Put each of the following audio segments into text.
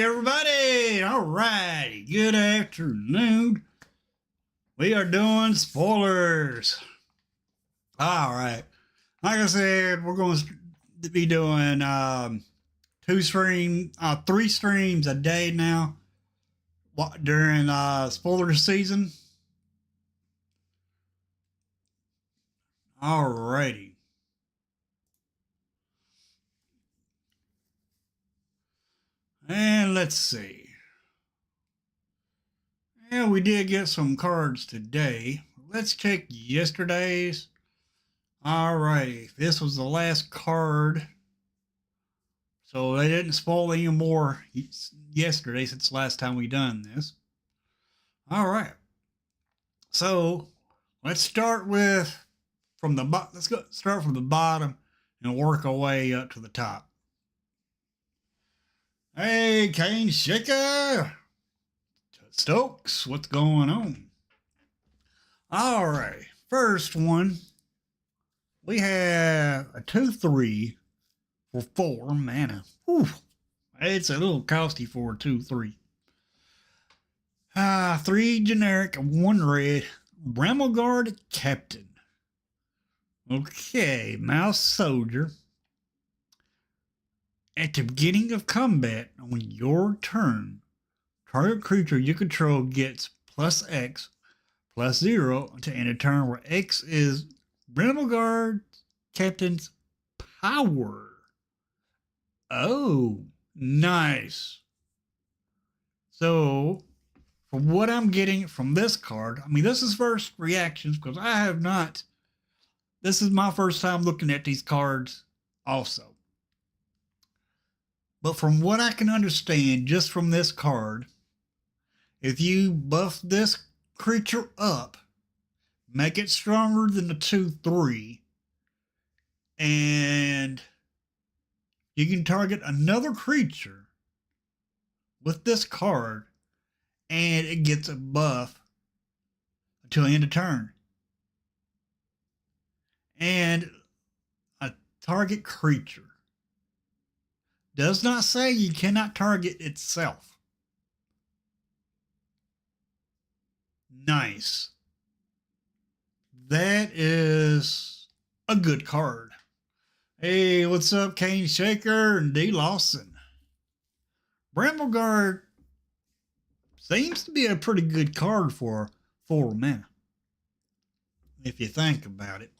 Hey everybody! Alright, good afternoon. We are doing spoilers. Alright, like I said, we're going to be doing three streams a day now during spoiler season. Alrighty. And let's see. Yeah, we did get some cards today. Let's check yesterday's. Alrighty, this was the last card. So they didn't spoil any more yesterday since the last time we done this. Alright. So let's start with start from the bottom and work our way up to the top. Hey, Kane Shaker! Stokes, what's going on? Alright, first one. We have a 2/3 for 4 mana. Whew. It's a little costly for a 2/3. 3 generic, 1 red. Brammelguard Captain. Okay, Mouse Soldier. At the beginning of combat, on your turn, target creature you control gets +X, +0 to end a turn where X is Brammelguard Captain's power. Oh, nice. So, from what I'm getting from this card, I mean, this is first reactions because I have not. This is my first time looking at these cards also. But from what I can understand, just from this card, if you buff this creature up, make it stronger than the 2/3, and you can target another creature with this card, and it gets a buff until the end of turn. And a target creature does not say you cannot target itself. Nice. That is a good card. Hey, what's up, Kane Shaker and D. Lawson? Brammelguard seems to be a pretty good card for 4 mana. If you think about it,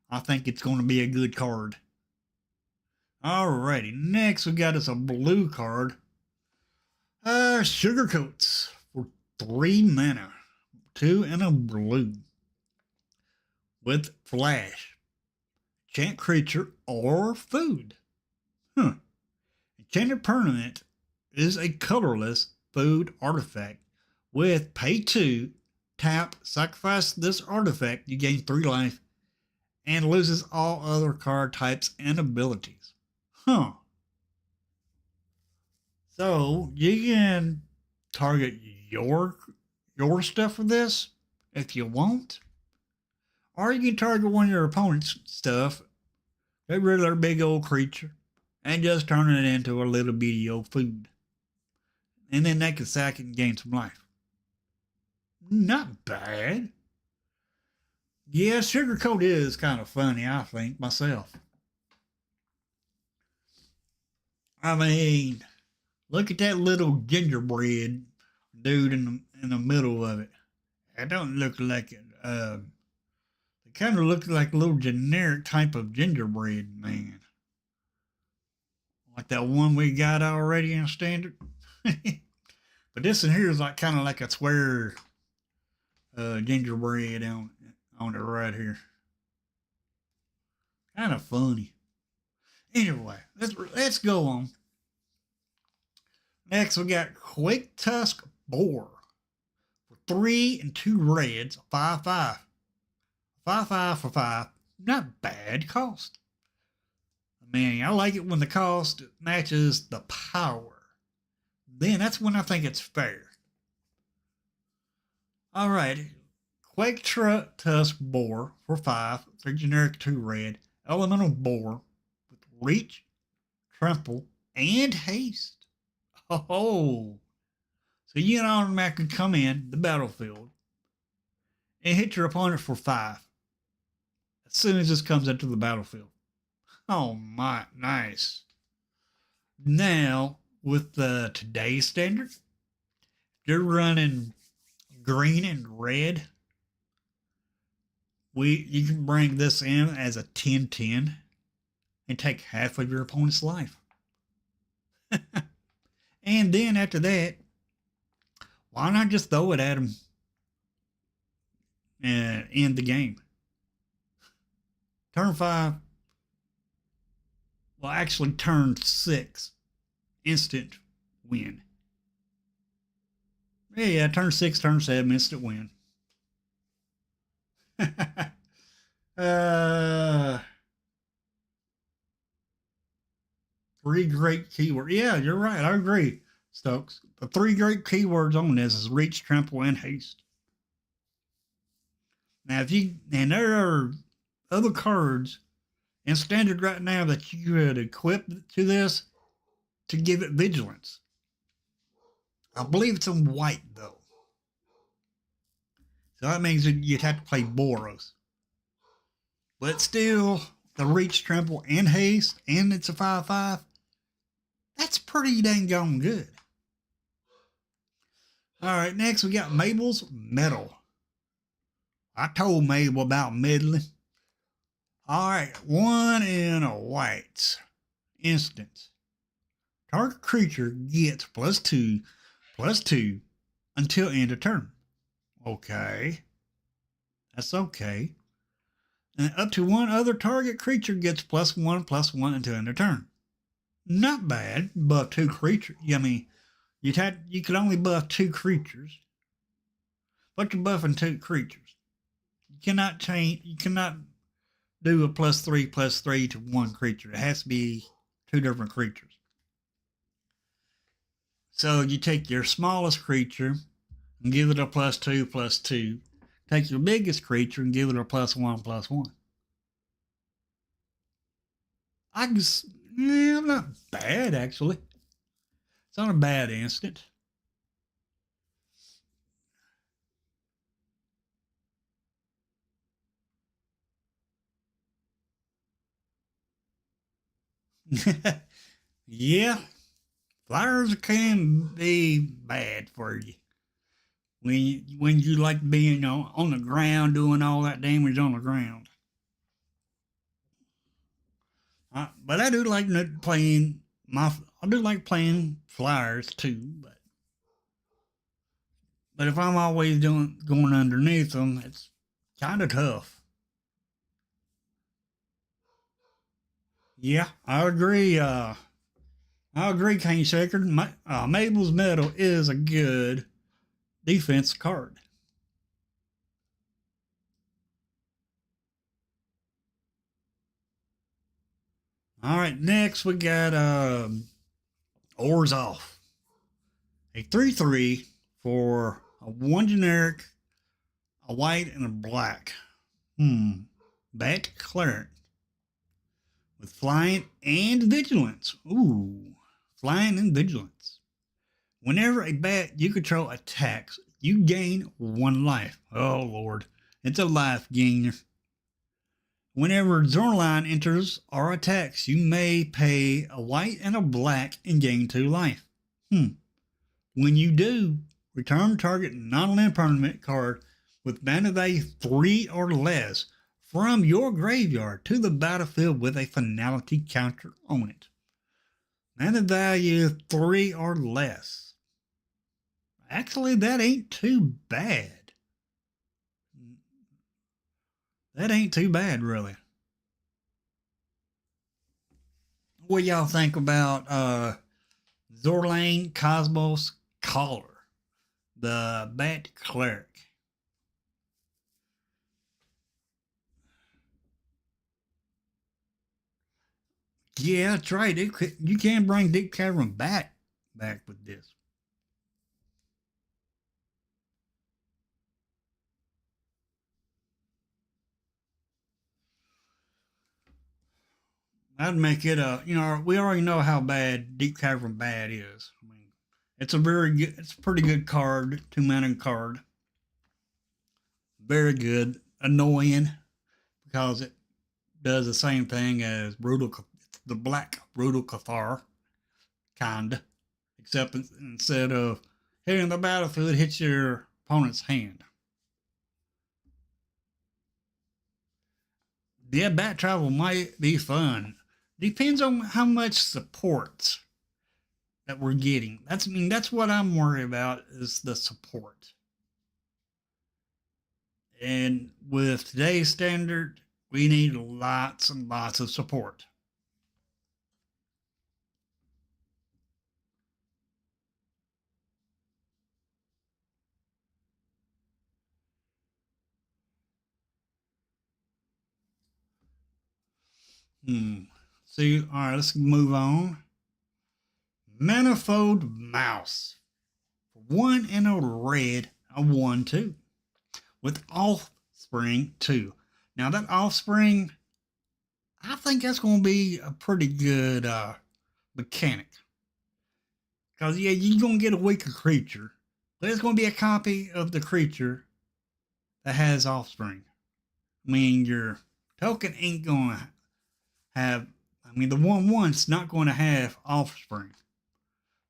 I think it's going to be a good card. Alrighty, next we got us a blue card. Sugarcoats for 3 mana. 2 and a blue. With flash. Enchant creature or food. Enchanted permanent is a colorless food artifact with pay 2, tap, sacrifice this artifact, you gain 3 life, and loses all other card types and abilities. So you can target your stuff with this if you want. Or you can target one of your opponent's stuff, a regular big old creature, and just turn it into a little bitty old food. And then they can sack it and gain some life. Not bad. Yeah, Sugarcoat is kind of funny, I think, myself. I mean, look at that little gingerbread dude in the middle of it. That don't look like it. It kind of looks like a little generic type of gingerbread man. Like that one we got already in standard. But this one here is like kind of like a square gingerbread on it right here. Kind of funny. Anyway, let's go on. Next, we got Quaketusk Boar for 3 and 2 reds, 5/5. 5/5 for 5. Not bad cost. I mean, I like it when the cost matches the power. Then that's when I think it's fair. Alright. Quaketusk Boar for 5, 3 generic, 2 red. Elemental Boar with reach, trample, and haste. Oh, so you can automatically come in the battlefield and hit your opponent for 5 as soon as this comes into the battlefield. Oh my, nice. Now, with the today's standard, you're running green and red. You can bring this in as a 10-10 and take half of your opponent's life. And then after that, why not just throw it at him and end the game? Turn 5, well, actually, turn 6, instant win. Yeah, turn 6, turn 7, instant win. uh, 3 great keywords. Yeah, you're right. I agree, Stokes. The 3 great keywords on this is reach, trample, and haste. Now, and there are other cards in standard right now that you could equip to this to give it vigilance. I believe it's in white though. So that means you'd have to play Boros. But still, the reach, trample, and haste, and it's a 5/5. That's pretty dang gone good. All right, next we got Mabel's Medal. I told Mabel about meddling. All right, 1 in a white. Instant. Target creature gets +2/+2 until end of turn. Okay. That's okay. And up to 1 other target creature gets +1/+1 until end of turn. Not bad. Buff 2 creatures. I mean, you could only buff 2 creatures, but you're buffing 2 creatures. You cannot change. You cannot do a +3/+3 to 1 creature. It has to be 2 different creatures. So you take your smallest creature and give it a +2/+2. Take your biggest creature and give it a +1/+1. I'm not bad actually. It's not a bad instant. Yeah, flyers can be bad for you when you like being on the ground doing all that damage on the ground. But I do like playing I do like playing flyers too, but if I'm always going underneath them, it's kind of tough. Yeah, I agree. I agree, Kane Shaker. Mabel's Medal is a good defense card. All right, next we got Orzhov, a 3/3 for a 1 generic, a white, and a black. Bat cleric with flying and vigilance. Ooh, flying and vigilance. Whenever a bat you control attacks, you gain 1 life. Oh lord, it's a life gainer. Whenever Zornline enters or attacks, you may pay a white and a black and gain 2 life. When you do, return target non-land permanent card with mana value 3 or less from your graveyard to the battlefield with a finality counter on it. Mana value 3 or less. Actually, that ain't too bad. That ain't too bad, really. What y'all think about Zorlane Cosmos Caller, the Bat Cleric? Yeah, that's right. You can bring Deep Cavern back with this. That'd make it we already know how bad Deep Cavern Bad is. I mean, It's a very good, it's a pretty good card, 2 mana card. Very good. Annoying because it does the same thing as the black Brutal Cathar, kinda. Except instead of hitting the battlefield, it hits your opponent's hand. Yeah, bat travel might be fun. Depends on how much support that we're getting. That's what I'm worried about is the support. And with today's standard, we need lots and lots of support. See, all right, let's move on. Manifold Mouse. One in a red, a 1/2. With Offspring 2. Now, that Offspring, I think that's going to be a pretty good mechanic. Because, yeah, you're going to get a weaker creature, but it's going to be a copy of the creature that has Offspring. I mean, your token ain't going to have, the 1/1's not going to have Offspring,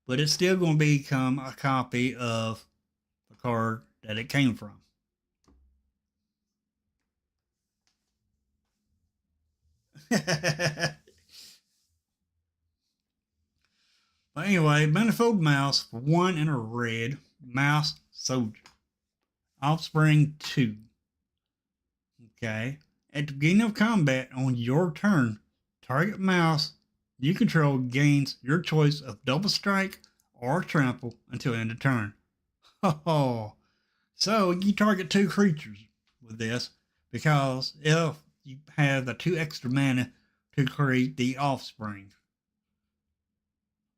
but it's still going to become a copy of the card that it came from. But anyway, Manifold Mouse for 1 in a red, Mouse Soldier. Offspring 2. Okay. At the beginning of combat on your turn, target mouse you control gains your choice of double strike or trample until end of turn. Oh, so you target 2 creatures with this because if you have the 2 extra mana to create the Offspring.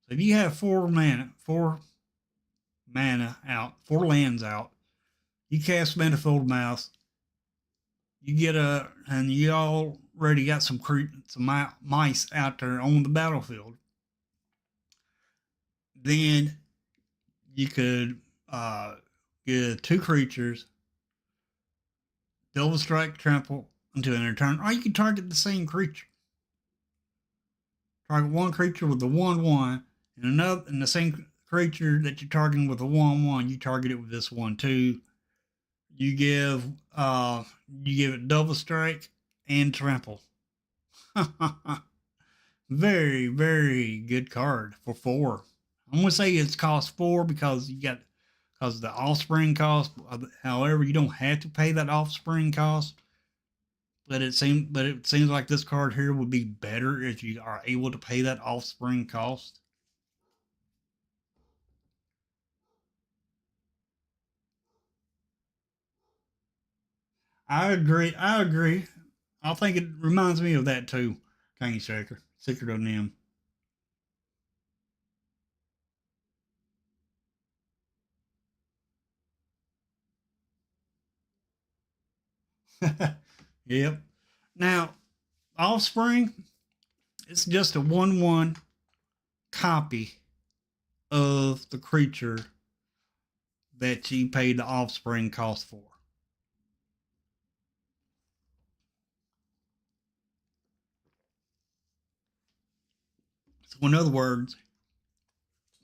So if you have 4 mana out, 4 lands out, you cast Manifold Mouse, you get and you already got some mice out there on the battlefield. Then you could get 2 creatures, double strike, trample until end of turn, or you can target the same creature. Target 1 creature with the 1/1, and the same creature that you're targeting with the 1/1, you target it with this 1/2. You give it double strike and trample. Very, very good card for 4. I'm gonna say it's cost 4 because the Offspring cost. However, you don't have to pay that Offspring cost. But it seems like this card here would be better if you are able to pay that Offspring cost. I agree. I think it reminds me of that too. Kane Shaker. Secret of NIM. Yep. Now, Offspring, it's just a 1/1 copy of the creature that you paid the Offspring cost for. So, in other words,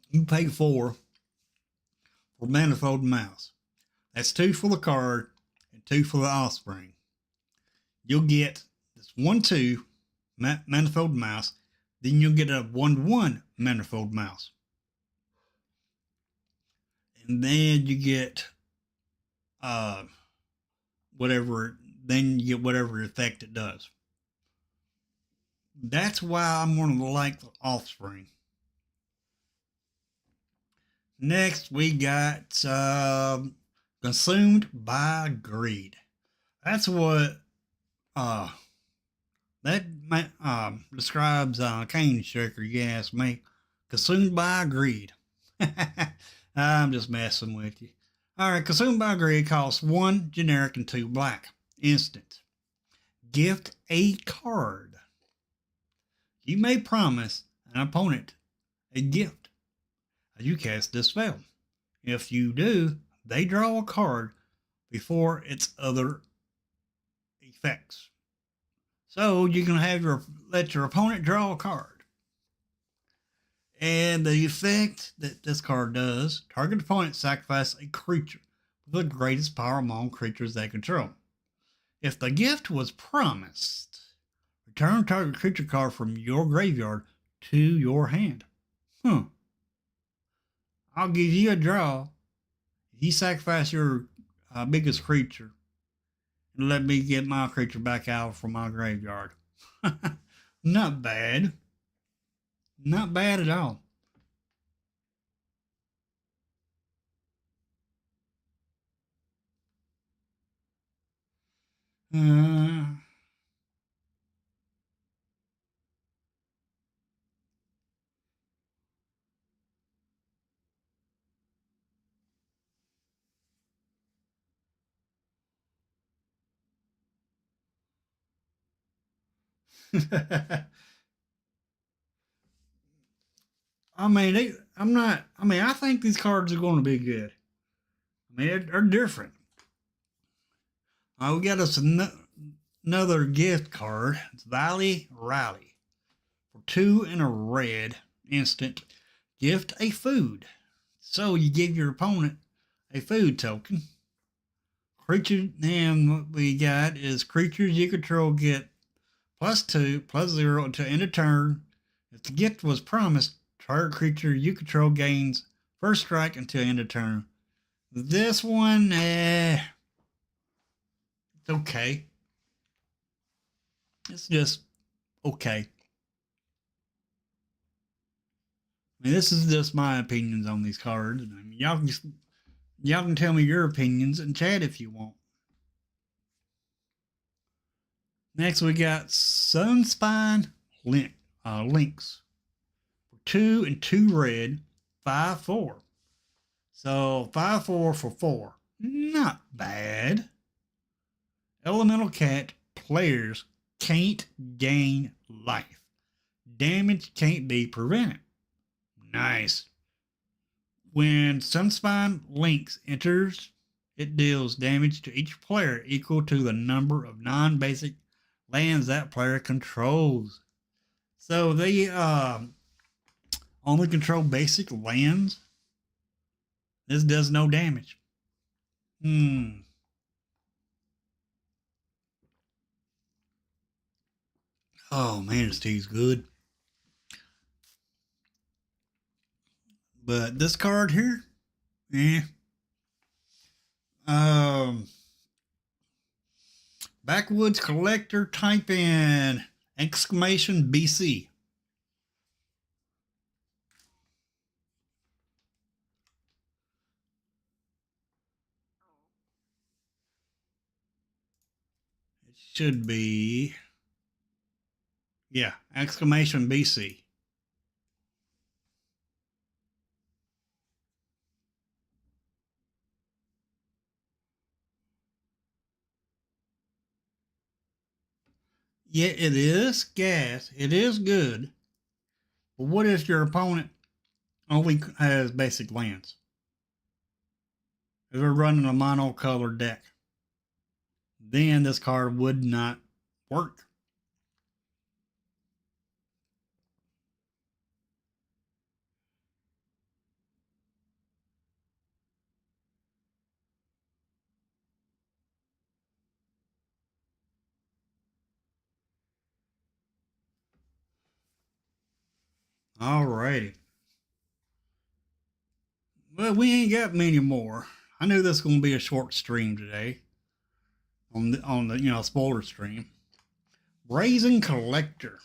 you pay 4 for Manifold Mouse. That's 2 for the card and 2 for the Offspring. You'll get this 1/2 Manifold Mouse, then you'll get a 1/1 Manifold Mouse. And then you get then you get whatever effect it does. That's why I'm going to like the Offspring. Next, we got Consumed by Greed. That's what that describes Kane Shaker, you ask me. Consumed by Greed. I'm just messing with you. Alright, Consumed by Greed costs 1 generic and 2 black. Instant. Gift a card. You may promise an opponent a gift. as you cast this spell. If you do, they draw a card before its other effects. So you can let your opponent draw a card. And the effect that this card does, target opponent sacrifice a creature with the greatest power among creatures they control. If the gift was promised, return target creature card from your graveyard to your hand. I'll give you a draw. You sacrifice your biggest creature and let me get my creature back out from my graveyard. Not bad. Not bad at all. I think these cards are going to be good. I mean, they're different. We got us another gift card. It's Valley Rally. For 2 and a red instant, gift a food. So you give your opponent a food token. Creature, and what we got is creatures you control get +2, +0 until end of turn. If the gift was promised, target creature you control gains first strike until end of turn. This one, it's okay. It's just okay. I mean, this is just my opinions on these cards. I mean, y'all can tell me your opinions in chat if you want. Next, we got Sunspine Lynx. For 2 and 2 red, 5/4. So 5/4 for 4. Not bad. Elemental Cat, players can't gain life. Damage can't be prevented. Nice. When Sunspine Lynx enters, it deals damage to each player equal to the number of non-basic lands that player controls. So they only control basic lands. This does no damage. Oh man, this tea's good. But this card here, Backwoods Collector, type in !BC. It should be, yeah, !BC. Yeah, it is gas. It is good. But what if your opponent only has basic lands? If they're running a monocolored deck, then this card would not work. Alrighty. Well, we ain't got many more. I knew this was going to be a short stream today on the spoiler stream. Brazen Collector,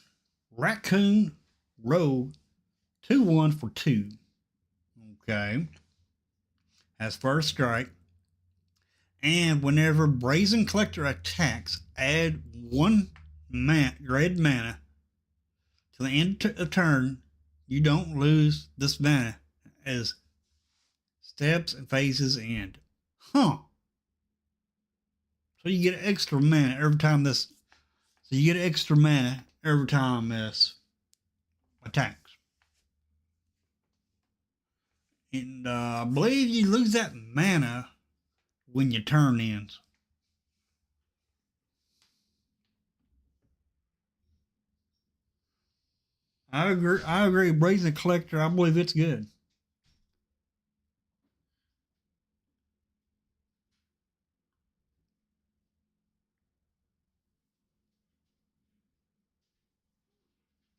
Raccoon Rogue, 2/1 for 2. Okay. Has first strike. And whenever Brazen Collector attacks, add 1 red mana to the end of turn. You don't lose this mana as steps and phases end. So you get extra mana every time this. So you get extra mana every time this attacks. And I believe you lose that mana when your turn ends. I agree. I agree. Brazen Collector. I believe it's good.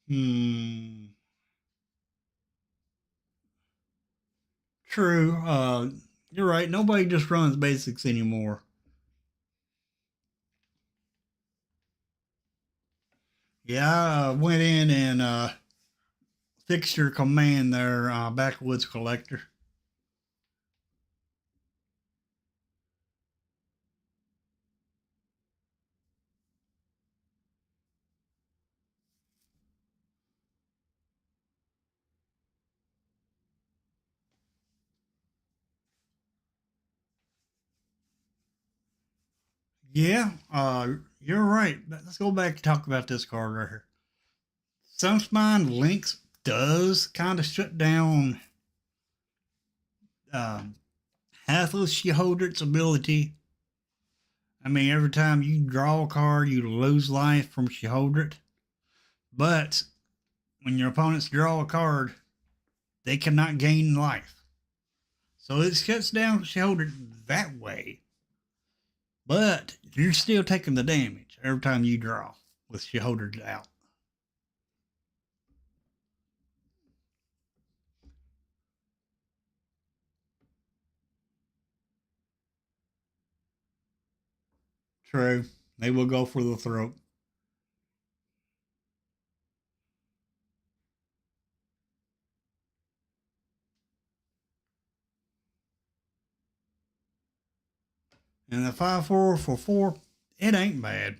Hmm. True. You're right. Nobody just runs basics anymore. Yeah, I went in and fixed your command there, Backwoods Collector. Yeah, you're right. Let's go back and talk about this card right here. Sunspine Lynx does kind of shut down um, half of Sheholdred's ability. I mean, every time you draw a card, you lose life from Sheholdred. But when your opponents draw a card, they cannot gain life. So it shuts down Sheholdred that way. But you're still taking the damage every time you draw with Sheholdred out. True. They will go for the throat. And the 5/4 for 4, it ain't bad.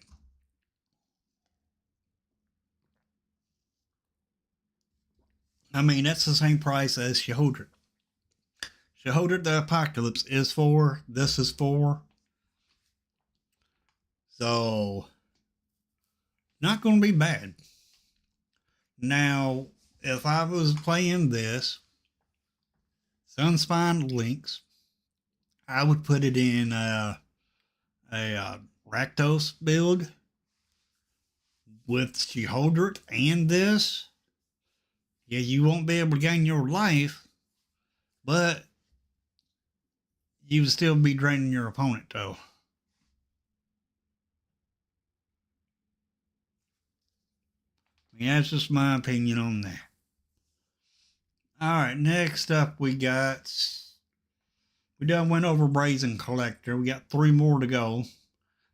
I mean, that's the same price as Sheholdred. Sheholdred the Apocalypse is 4. This is 4. So, not going to be bad. Now, if I was playing this, Sunspine Lynx, I would put it in a Rakdos build with Sheholdred and this. Yeah, you won't be able to gain your life, but you would still be draining your opponent, though. Yeah, that's just my opinion on that. All right, next up we done went over Brazen Collector. We got 3 more to go.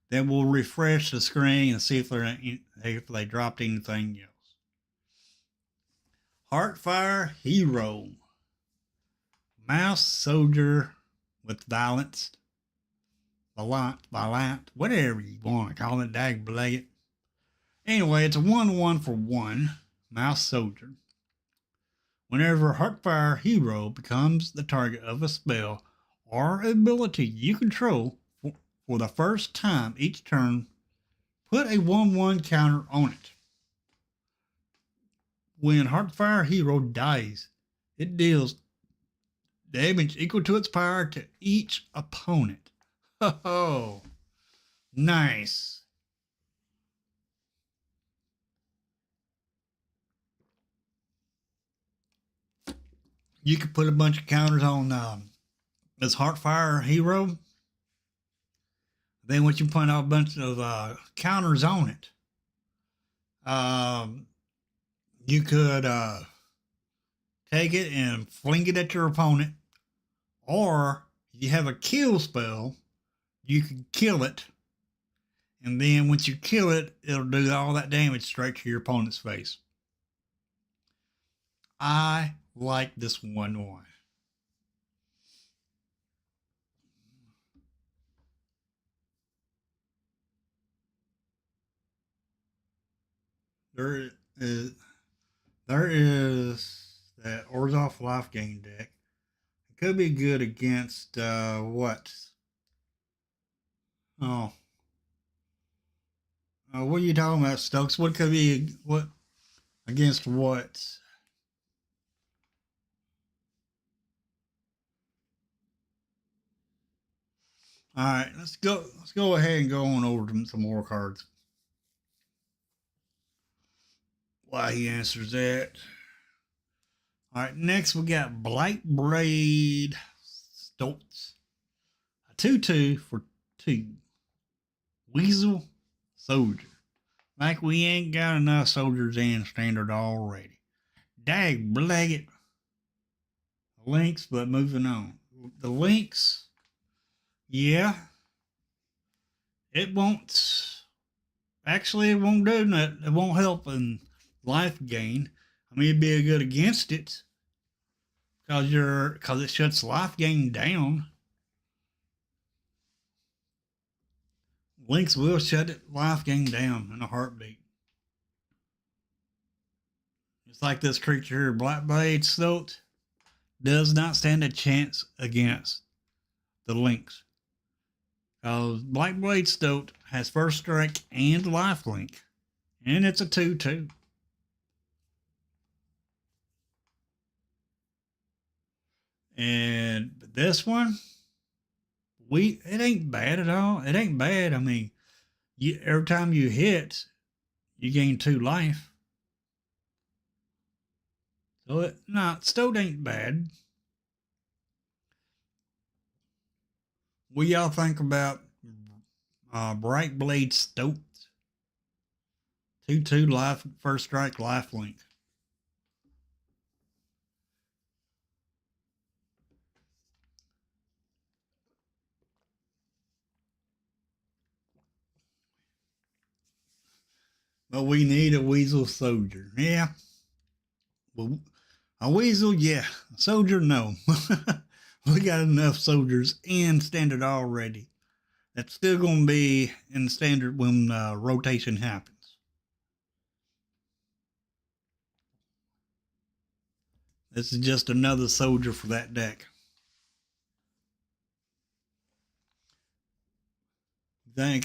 Then we'll refresh the screen and see if they dropped anything else. Heartfire Hero, Mouse Soldier with Violence, Valant, whatever you want to call it, dag blade. Anyway, it's a 1/1 for 1 Mouse Soldier. Whenever Heartfire Hero becomes the target of a spell or ability you control for the first time each turn, put a 1/1 counter on it. When Heartfire Hero dies, it deals damage equal to its power to each opponent. Oh, nice. You could put a bunch of counters on this Heartfire Hero. Then once you put a bunch of counters on it, you could take it and fling it at your opponent, or if you have a kill spell, you can kill it, and then once you kill it, it'll do all that damage straight to your opponent's face. I like this 1/1. There is there is that Orzhov life gain deck. It could be good against what? Oh, what are you talking about, Stokes? What could be what against what? All right, let's go. Let's go ahead and go on over to some more cards. While he answers that. All right, next we got Blightblade Stoltz. A 2/2 for 2. Weasel Soldier. Like we ain't got enough soldiers in standard already. Dag blaggit. Links, but moving on. The links, yeah. It won't. Actually, it won't do nothing. It won't help in life gain. I mean, it'd be good against it. Because it shuts life gain down. Links will shut it life gain down in a heartbeat. It's like this creature here, Blightblade Stoltz, does not stand a chance against the links. Because Blightblade Stoltz has first strike and lifelink. And it's a 2/2. And this one, it ain't bad at all. It ain't bad. I mean, every time you hit, you gain 2 life. So Stoltz ain't bad. What y'all think about Blightblade Stoltz? 2/2 life, first strike, life link. But we need a Weasel Soldier. Yeah. Well, a Weasel, yeah. A soldier, no. We got enough soldiers in standard already. That's still going to be in standard when rotation happens. This is just another soldier for that deck. I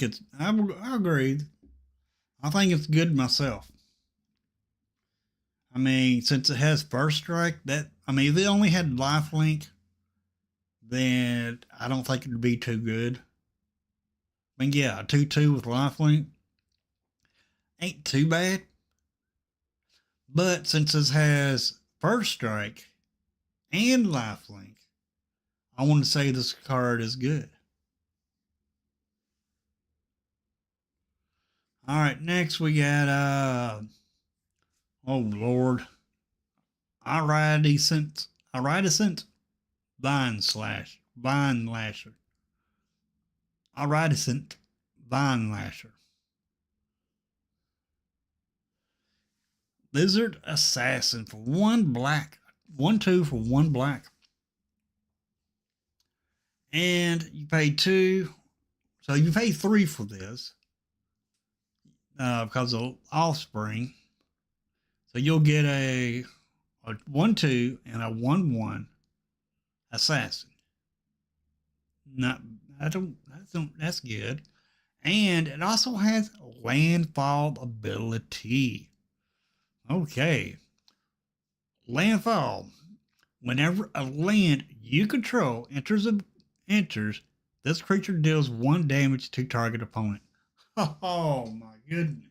agree. I think it's good myself. I mean, since it has first strike, if they only had lifelink, then I don't think it'd be too good. I mean, yeah, a 2/2 with lifelink ain't too bad. But since it has first strike and lifelink, I want to say this card is good. All right, next we got oh Lord, Iridescent Vine Lasher. Iridescent Vine Lasher. Lizard Assassin for 1 black. 1/2 for 1 black. And you pay 2. So you pay 3 for this. Because of Offspring. So you'll get a 1/2 and a 1/1 assassin. That's good. And it also has landfall ability. Okay. Landfall. Whenever a land you control enters, this creature deals 1 damage to target opponent. Oh my goodness.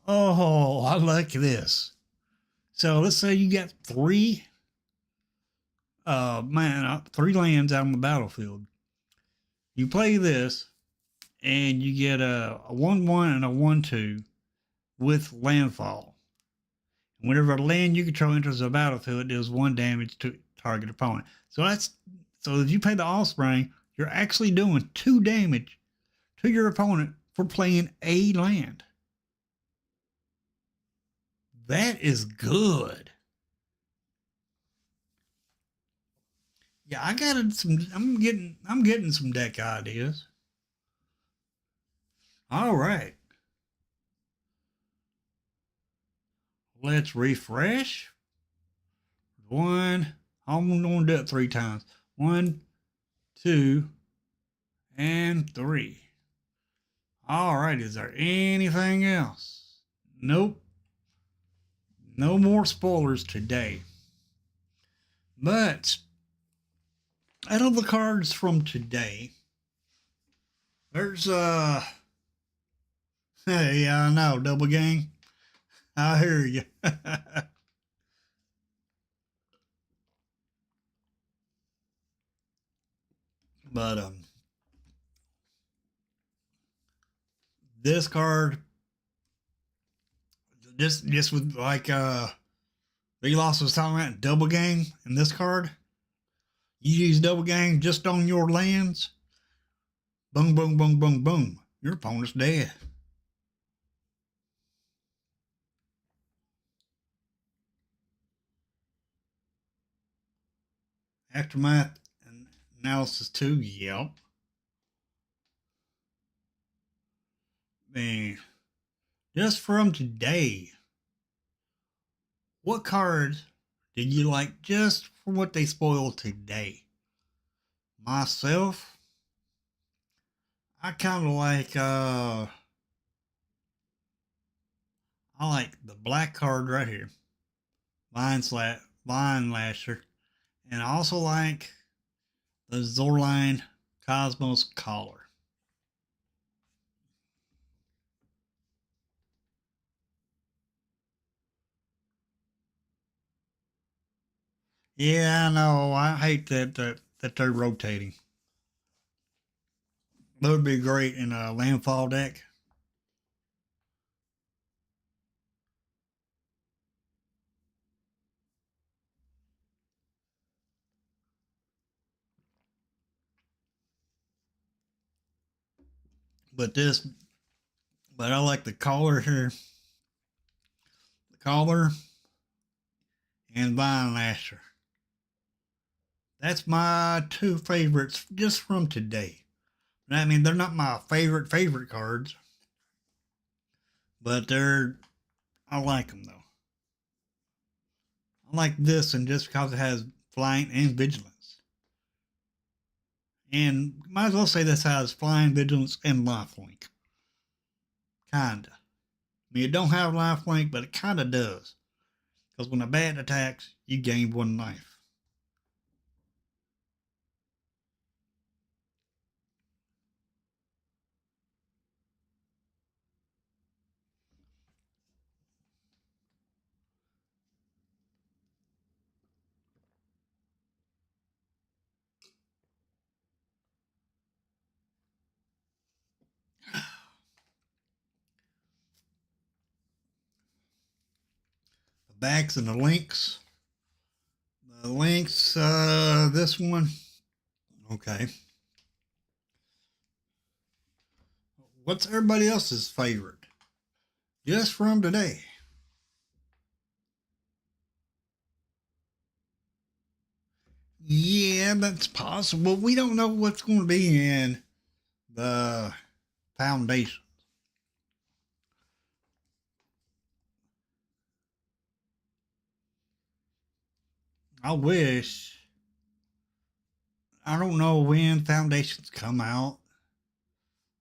Oh, I like this. So let's say you got 3 3 lands out on the battlefield. You play this and you get a 1/1 and a 1/2 with landfall. Whenever a land you control enters the battlefield, it deals 1 damage to target opponent. So if you pay the Offspring, you're actually doing 2 damage to your opponent for playing a land. That is good. Yeah, I'm getting some deck ideas. All right. Let's refresh. 1. I'm going to do it 3 times. 1, 2, and 3. All right. Is there anything else? Nope. No more spoilers today. But out of the cards from today, There's yeah, I know, double gang. I hear you. But this card just with like Big Loss was talking about double gang in this card. You use double gang just on your lands. Boom, boom, boom, boom, boom. Your opponent's dead. Aftermath analysis 2, yep. Man, just from today, what cards did you like just from what they spoiled today? Myself, I kind of like I like the black card right here, Vine Lasher, and I also like the Zorline Cosmos Collar. Yeah, I know. I hate that they're rotating. That would be great in a landfall deck. But this, but I like the collar here, the collar and Vine Lasher. That's my two favorites just from today. I mean, they're not my favorite cards, but I like them though. I like this one just because it has flying and vigilance. And might as well say this has flying, vigilance, and lifelink. Kinda. I mean, it don't have lifelink, but it kinda does. Because when a bat attacks, you gain one life. The backs and the links. The links, this one. Okay. What's everybody else's favorite? Just from today. Yeah, that's possible. We don't know what's going to be in the foundation. I wish. I don't know when foundations come out.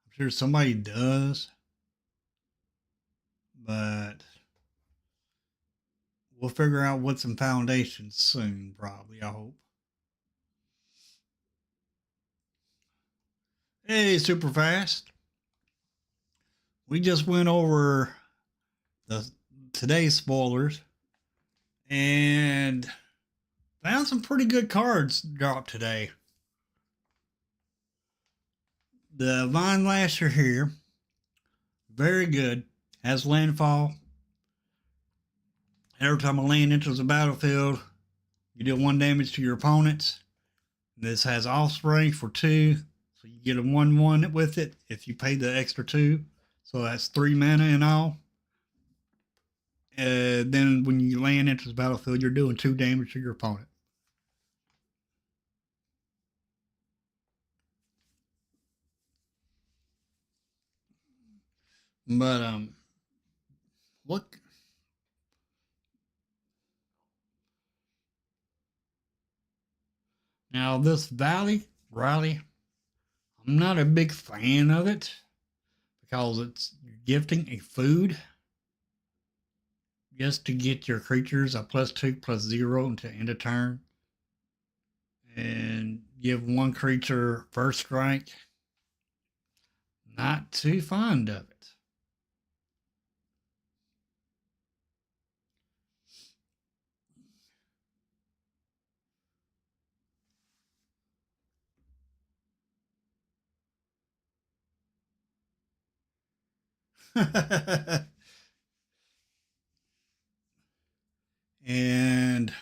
I'm sure somebody does. But we'll figure out what's in foundations soon, probably, I hope. Hey, super fast. We just went over the today's spoilers and found some pretty good cards dropped today. The Vine Lasher here, very good. Has landfall. Every time a land enters the battlefield, you deal 1 damage to your opponents. This has offspring for 2, so you get a 1/1 with it if you pay the extra 2. So that's 3 mana in all. Then when you land enters the battlefield, you're doing 2 damage to your opponent. But what? Now this Rally, I'm not a big fan of it because it's gifting a food just to get your creatures a +2/+0 until end of turn, and give one creature first strike. Not too fond of it. And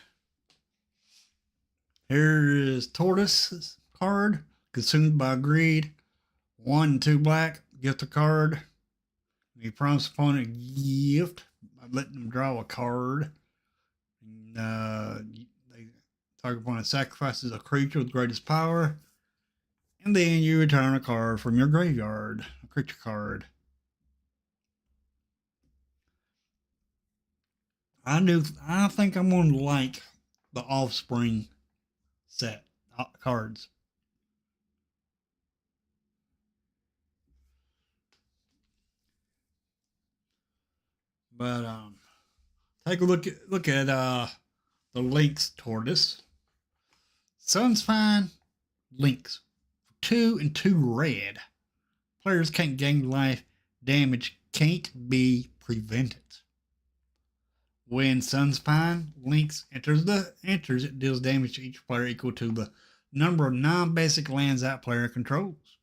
here is Tortoise's card. Consumed by greed. 1 and 2 black. Gift a card. You promise opponent a gift by letting them draw a card. And, they target opponent sacrifices a creature with greatest power. And then you return a card from your graveyard. A creature card. I think I'm going to like the Offspring set cards. But take a look at the Lynx Tortoise. Sun's fine. Lynx. 2 and 2 red. Players can't gain life. Damage can't be prevented. When Sun's fine, Lynx enters, it deals damage to each player equal to the number of non-basic lands that player controls.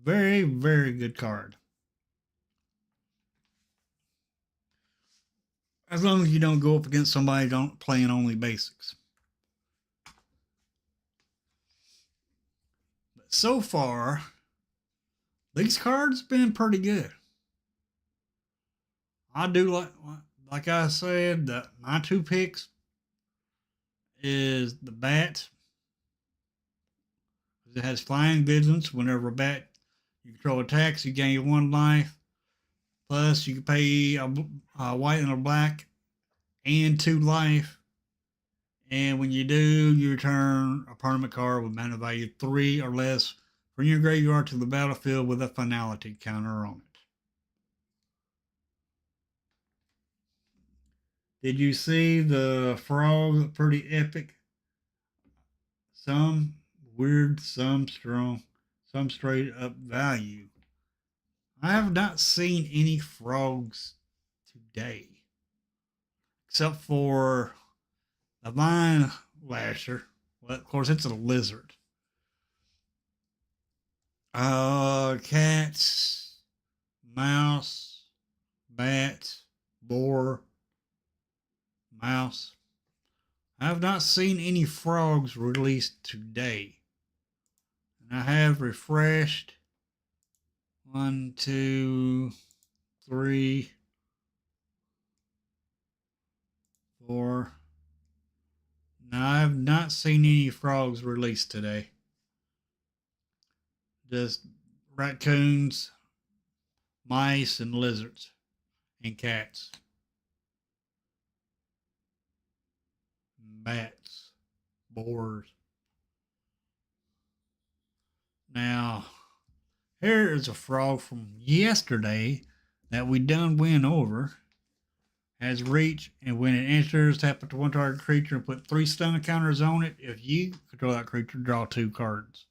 Very, very good card. As long as you don't go up against somebody playing only basics. But so far, these cards been pretty good. I do like I said, my 2 picks is the bat. It has flying vigilance. Whenever a bat you control attacks, you gain 1 life. Plus, you can pay a white and a black and 2 life. And when you do, you return a permanent card with mana value 3 or less from your graveyard to the battlefield with a finality counter on it. Did you see the frog? Pretty epic. Some weird, some strong, some straight up value. I have not seen any frogs today. Except for the Vine Lasher. Well, of course, it's a lizard. Cats, mouse, bat, boar, mouse. I have not seen any frogs released today. And I have refreshed 1, 2, 3, 4. Now, I have not seen any frogs released today. Just raccoons, mice, and lizards, and cats. Bats, boars. Now, here is a frog from yesterday that we done went over. Has reach, and when it enters, tap it to 1 target creature and put 3 stun counters on it. If you control that creature, draw 2 cards.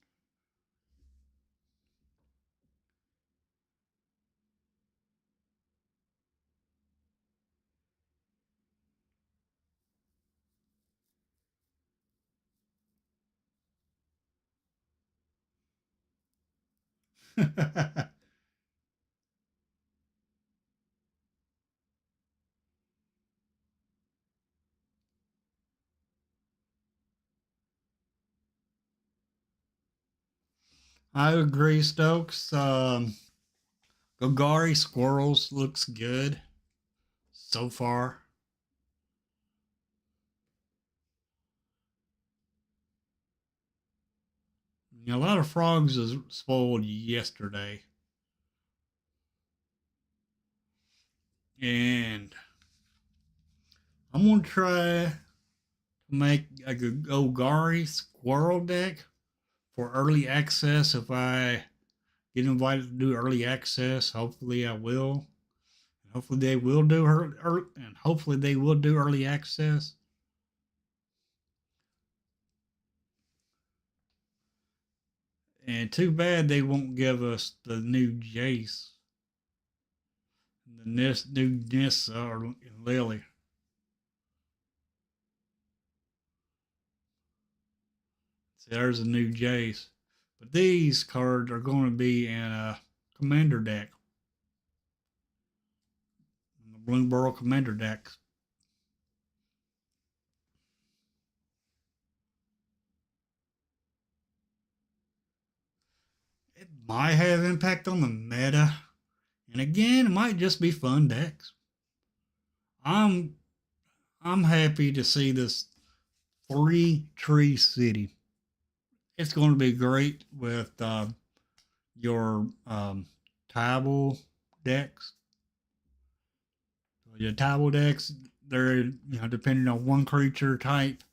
I agree, Stokes. Golgari Squirrels looks good so far. A lot of frogs was spoiled yesterday. And I'm going to try to make a Golgari Squirrel deck for early access. If I get invited to do early access, hopefully I will. Hopefully they will do early access. And too bad they won't give us the new Jace, the new Nissa or Lily. See, there's a new Jace. But these cards are going to be in a commander deck. In the Bloomburrow commander deck. It might have impact on the meta. And again, it might just be fun decks. I'm happy to see this 3-tree city. It's going to be great with your Tibble decks. Your Tibble decks, they're depending on one creature type,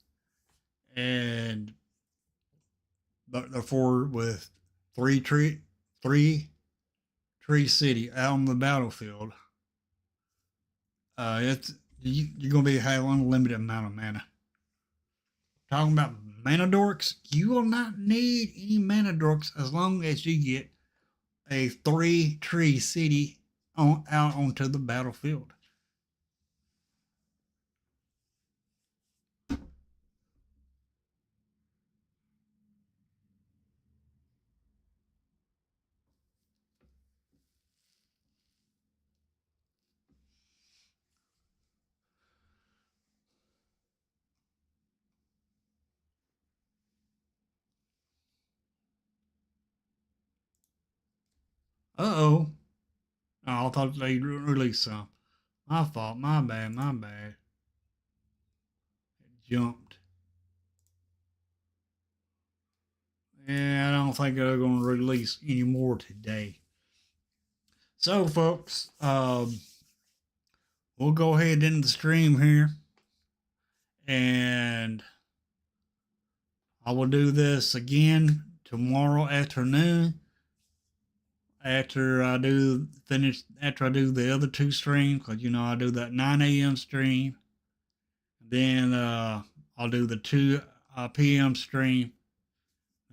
and therefore with three tree city out on the battlefield. You're gonna have unlimited amount of mana. Talking about mana dorks, you will not need any mana dorks as long as you get a 3-tree city out onto the battlefield. Uh-oh. Oh, I thought they released some. My fault. My bad. It jumped. Yeah, I don't think they're going to release any more today. So, folks, we'll go ahead and end the stream here. And I will do this again tomorrow afternoon after I do the other 2 streams, because I do that 9 a.m. stream. Then I'll do the 2 p.m. stream,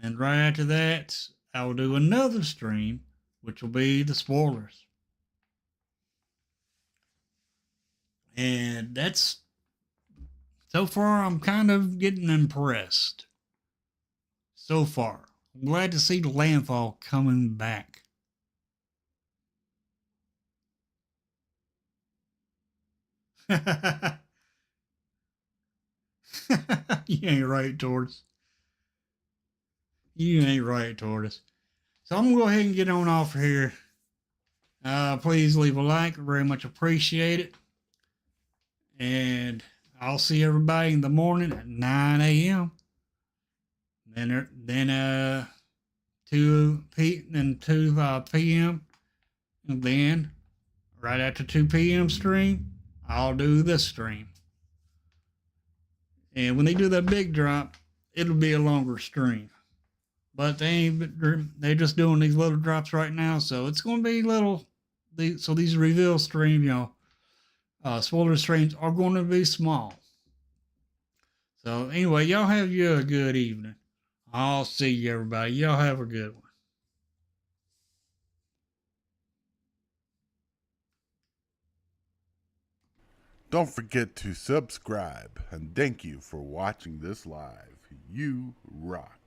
and right after that I will do another stream, which will be the spoilers. And that's, so far I'm kind of getting impressed. So far, I'm glad to see the Landfall coming back. You ain't right, Tortoise. You ain't right, Tortoise. So I'm going to go ahead and get on off here. Please leave a like. Very much appreciate it. And I'll see everybody in the morning at 9 a.m. Then 2 p.m. And then right after 2 p.m. stream, I'll do this stream. And when they do that big drop, it'll be a longer stream. But they're just doing these little drops right now, so it's going to be little. So these reveal streams, spoiler streams are going to be small. So anyway, y'all have you a good evening. I'll see you, everybody. Y'all have a good one. Don't forget to subscribe, and thank you for watching this live. You rock.